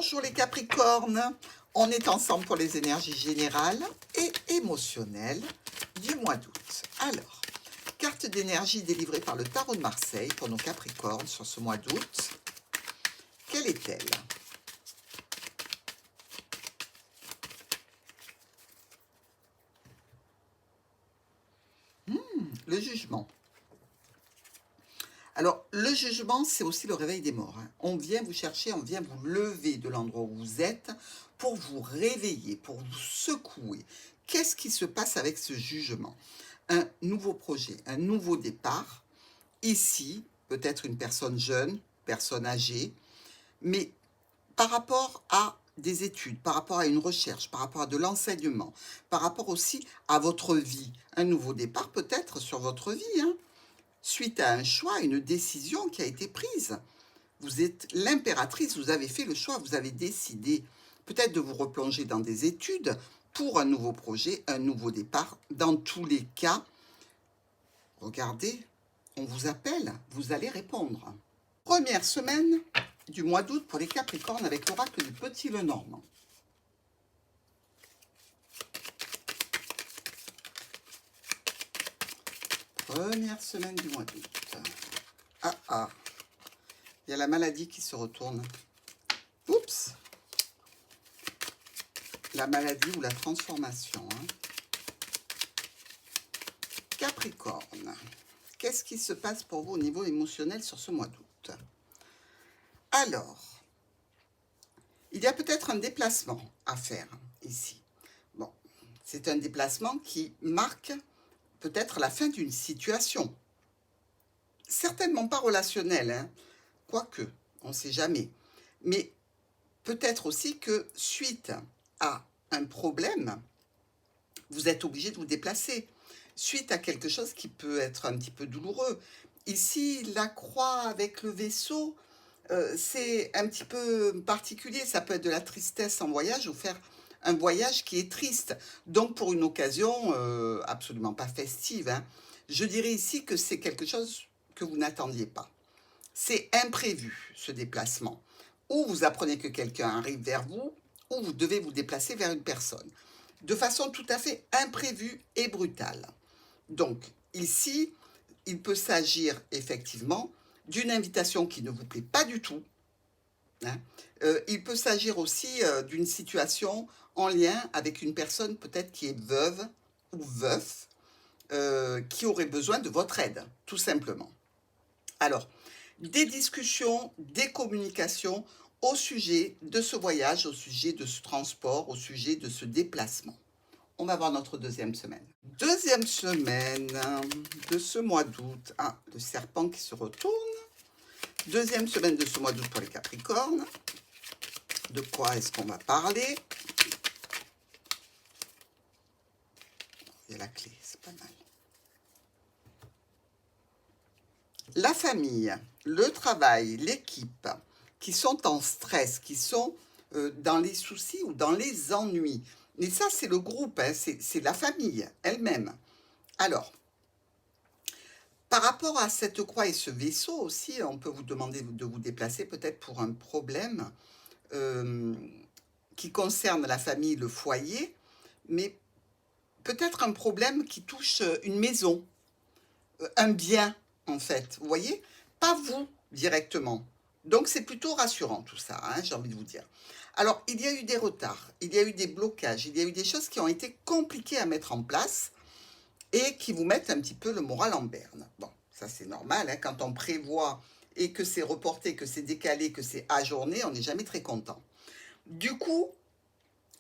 Bonjour les Capricornes, on est ensemble pour les énergies générales et émotionnelles du mois d'août. Alors, carte d'énergie délivrée par le Tarot de Marseille pour nos Capricornes sur ce mois d'août. Quelle est-elle? Le jugement. Alors, le jugement, c'est aussi le réveil des morts. On vient vous chercher, on vient vous lever de l'endroit où vous êtes pour vous réveiller, pour vous secouer. Qu'est-ce qui se passe avec ce jugement? Un nouveau projet, un nouveau départ. Ici, peut-être une personne jeune, personne âgée, mais par rapport à des études, par rapport à une recherche, par rapport à de l'enseignement, par rapport aussi à votre vie. Un nouveau départ peut-être sur votre vie, suite à un choix, une décision qui a été prise. Vous êtes l'impératrice, vous avez fait le choix, vous avez décidé peut-être de vous replonger dans des études pour un nouveau projet, un nouveau départ. Dans tous les cas, regardez, on vous appelle, vous allez répondre. Première semaine du mois d'août pour les Capricornes avec l'oracle du Petit Lenormand. Première semaine du mois d'août. Ah, il y a la maladie qui se retourne. Oups. La maladie ou la transformation. Capricorne, qu'est-ce qui se passe pour vous au niveau émotionnel sur ce mois d'août? Alors, il y a peut-être un déplacement à faire ici. Bon, c'est un déplacement qui marque peut-être la fin d'une situation. Certainement pas relationnelle, quoique, on ne sait jamais. Mais peut-être aussi que suite à un problème, vous êtes obligé de vous déplacer. Suite à quelque chose qui peut être un petit peu douloureux. Ici, la croix avec le vaisseau, c'est un petit peu particulier. Ça peut être de la tristesse en voyage ou faire un voyage qui est triste. Donc, pour une occasion absolument pas festive, je dirais ici que c'est quelque chose que vous n'attendiez pas. C'est imprévu, ce déplacement. Ou vous apprenez que quelqu'un arrive vers vous, ou vous devez vous déplacer vers une personne. De façon tout à fait imprévue et brutale. Donc, ici, il peut s'agir effectivement d'une invitation qui ne vous plaît pas du tout. Il peut s'agir aussi d'une situation en lien avec une personne peut-être qui est veuve ou veuf, qui aurait besoin de votre aide, tout simplement. Alors, des discussions, des communications au sujet de ce voyage, au sujet de ce transport, au sujet de ce déplacement. On va voir notre deuxième semaine. Deuxième semaine de ce mois d'août. Ah, le serpent qui se retourne. Deuxième semaine de ce mois d'août pour les Capricornes. De quoi est-ce qu'on va parler? Il y a la clé, c'est pas mal. La famille, le travail, l'équipe, qui sont en stress, qui sont dans les soucis ou dans les ennuis. Mais ça, c'est le groupe, c'est la famille elle-même. Alors, par rapport à cette croix et ce vaisseau aussi, on peut vous demander de vous déplacer peut-être pour un problème qui concerne la famille, le foyer, mais peut-être un problème qui touche une maison, un bien, en fait, vous voyez? Pas vous directement. Donc, c'est plutôt rassurant tout ça, j'ai envie de vous dire. Alors, il y a eu des retards, il y a eu des blocages, il y a eu des choses qui ont été compliquées à mettre en place et qui vous mettent un petit peu le moral en berne. Bon, ça c'est normal, quand on prévoit et que c'est reporté, que c'est décalé, que c'est ajourné, on n'est jamais très content. Du coup,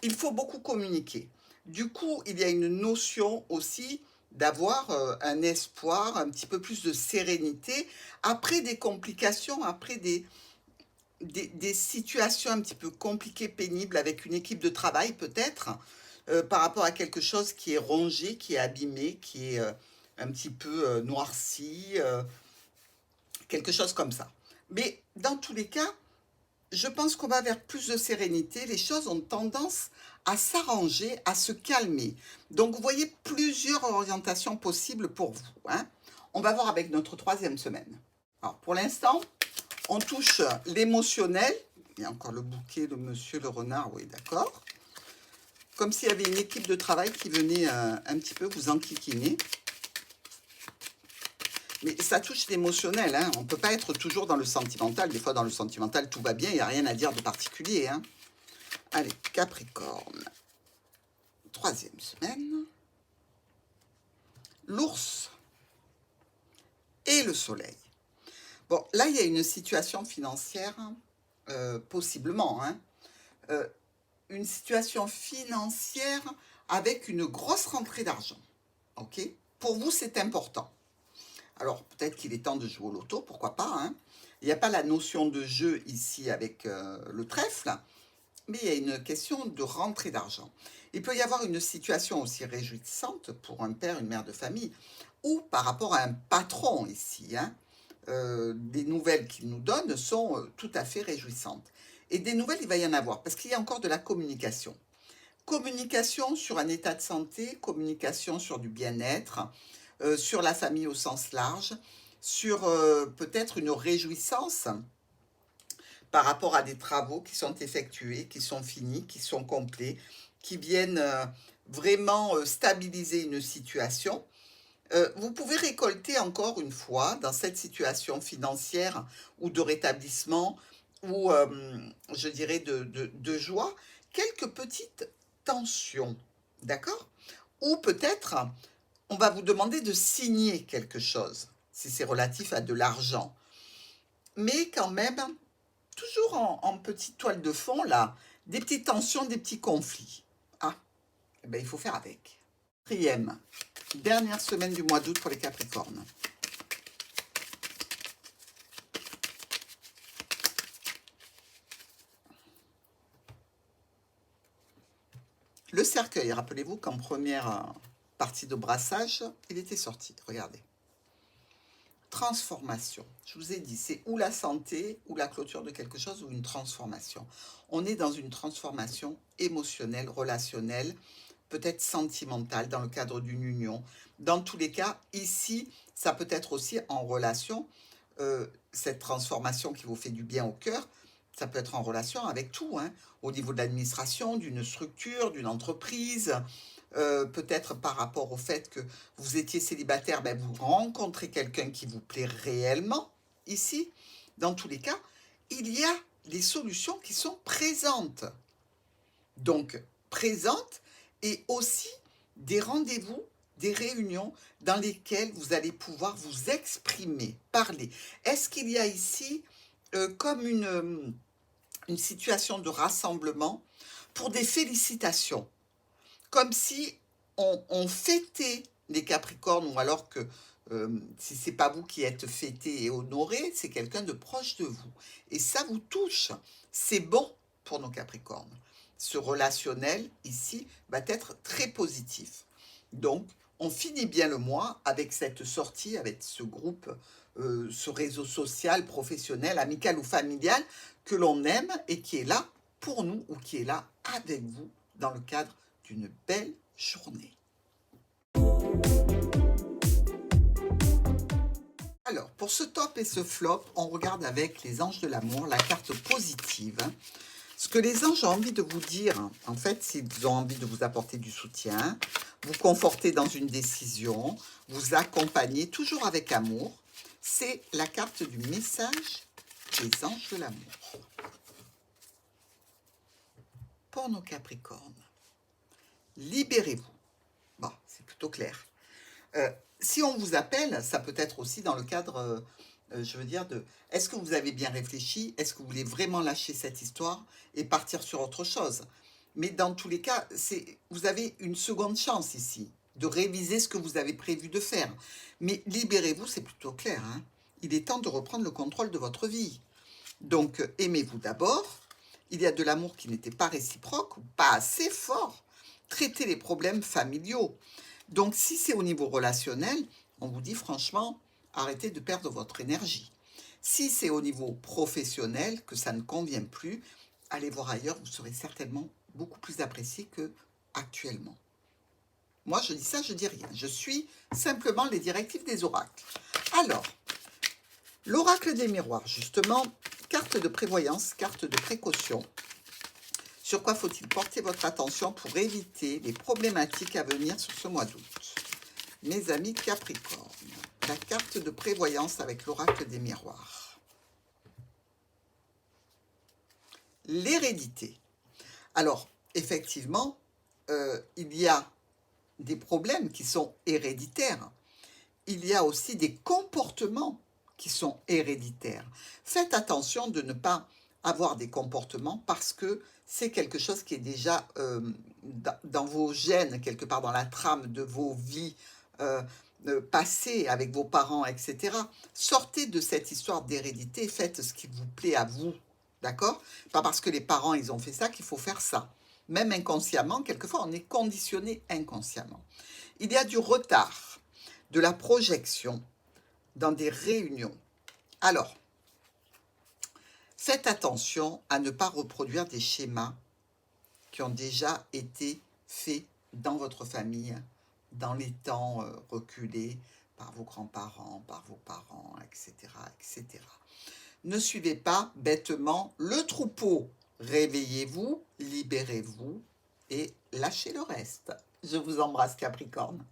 il faut beaucoup communiquer. Du coup, il y a une notion aussi d'avoir un espoir, un petit peu plus de sérénité, après des complications, après des situations un petit peu compliquées, pénibles, avec une équipe de travail peut-être, par rapport à quelque chose qui est rongé, qui est abîmé, qui est un petit peu noirci, quelque chose comme ça. Mais dans tous les cas, je pense qu'on va vers plus de sérénité. Les choses ont tendance à s'arranger, à se calmer. Donc, vous voyez plusieurs orientations possibles pour vous. On va voir avec notre troisième semaine. Alors, pour l'instant, on touche l'émotionnel, Il y a encore le bouquet, le monsieur, le renard, oui, d'accord. Comme s'il y avait une équipe de travail qui venait un petit peu vous enquiquiner. Mais ça touche l'émotionnel, hein. On ne peut pas être toujours dans le sentimental. Des fois, dans le sentimental, tout va bien, il n'y a rien à dire de particulier, hein. Allez, Capricorne. 3e semaine. L'ours et le soleil. Bon, là, il y a une situation financière, possiblement, hein. Une situation financière avec une grosse rentrée d'argent. Ok? Pour vous, c'est important. Alors, peut-être qu'il est temps de jouer au loto, pourquoi pas, hein. Il n'y a pas la notion de jeu ici avec le trèfle, mais il y a une question de rentrée d'argent. Il peut y avoir une situation aussi réjouissante pour un père, une mère de famille, ou par rapport à un patron ici, hein. Des nouvelles qu'il nous donne sont tout à fait réjouissantes. Et des nouvelles, il va y en avoir, parce qu'il y a encore de la communication. Communication sur un état de santé, communication sur du bien-être, sur la famille au sens large, sur peut-être une réjouissance par rapport à des travaux qui sont effectués, qui sont finis, qui sont complets, qui viennent vraiment stabiliser une situation. Vous pouvez récolter encore une fois dans cette situation financière ou de rétablissement ou je dirais de joie, quelques petites tensions, d'accord? Ou peut-être on va vous demander de signer quelque chose, si c'est relatif à de l'argent. Mais quand même, toujours en petite toile de fond, là, des petites tensions, des petits conflits. Ah, eh ben, il faut faire avec. 4e, dernière semaine du mois d'août pour les Capricornes. Le cercueil, rappelez-vous qu'en première partie de brassage, il était sorti. Regardez. Transformation. Je vous ai dit, c'est ou la santé, ou la clôture de quelque chose, ou une transformation. On est dans une transformation émotionnelle, relationnelle, peut-être sentimentale, dans le cadre d'une union. Dans tous les cas, ici, ça peut être aussi en relation, cette transformation qui vous fait du bien au cœur, ça peut être en relation avec tout, hein, au niveau de l'administration, d'une structure, d'une entreprise, peut-être par rapport au fait que vous étiez célibataire, ben vous rencontrez quelqu'un qui vous plaît réellement, ici. Dans tous les cas, il y a des solutions qui sont présentes. Donc, présentes et aussi des rendez-vous, des réunions dans lesquelles vous allez pouvoir vous exprimer, parler. Est-ce qu'il y a ici comme une situation de rassemblement pour des félicitations? Comme si on fêtait les Capricornes, ou alors que si c'est pas vous qui êtes fêté et honoré, c'est quelqu'un de proche de vous. Et ça vous touche. C'est bon pour nos Capricornes. Ce relationnel, ici, va être très positif. Donc, on finit bien le mois avec cette sortie, avec ce groupe, ce réseau social, professionnel, amical ou familial que l'on aime et qui est là pour nous ou qui est là avec vous dans le cadre d'une belle journée. Alors, pour ce top et ce flop, on regarde avec les anges de l'amour, la carte positive. Ce que les anges ont envie de vous dire, en fait, s'ils ont envie de vous apporter du soutien, vous conforter dans une décision, vous accompagner toujours avec amour, c'est la carte du message des anges de l'amour. Pour nos Capricornes, libérez-vous. Bon, c'est plutôt clair. Si on vous appelle, ça peut être aussi dans le cadre, je veux dire, de est-ce que vous avez bien réfléchi? Est-ce que vous voulez vraiment lâcher cette histoire et partir sur autre chose? Mais dans tous les cas, vous avez une seconde chance ici de réviser ce que vous avez prévu de faire. Mais libérez-vous, c'est plutôt clair, hein. Il est temps de reprendre le contrôle de votre vie. Donc, aimez-vous d'abord. Il y a de l'amour qui n'était pas réciproque ou pas assez fort. Traitez les problèmes familiaux. Donc, si c'est au niveau relationnel, on vous dit franchement, arrêtez de perdre votre énergie. Si c'est au niveau professionnel, que ça ne convient plus, allez voir ailleurs, vous serez certainement beaucoup plus apprécié qu'actuellement. Moi, je dis ça, je dis rien. Je suis simplement les directives des oracles. Alors, l'oracle des miroirs, justement, carte de prévoyance, carte de précaution. Sur quoi faut-il porter votre attention pour éviter les problématiques à venir sur ce mois d'août? Mes amis Capricorne, la carte de prévoyance avec l'oracle des miroirs. L'hérédité. Alors, effectivement, il y a des problèmes qui sont héréditaires. Il y a aussi des comportements qui sont héréditaires. Faites attention de ne pas avoir des comportements parce que c'est quelque chose qui est déjà dans vos gènes, quelque part dans la trame de vos vies passées avec vos parents, etc. Sortez de cette histoire d'hérédité, faites ce qui vous plaît à vous, d'accord? Pas parce que les parents, ils ont fait ça qu'il faut faire ça. Même inconsciemment, quelquefois, on est conditionné inconsciemment. Il y a du retard, de la projection dans des réunions. Alors, faites attention à ne pas reproduire des schémas qui ont déjà été faits dans votre famille, dans les temps reculés, par vos grands-parents, par vos parents, etc., etc. Ne suivez pas bêtement le troupeau. Réveillez-vous, libérez-vous et lâchez le reste. Je vous embrasse, Capricorne.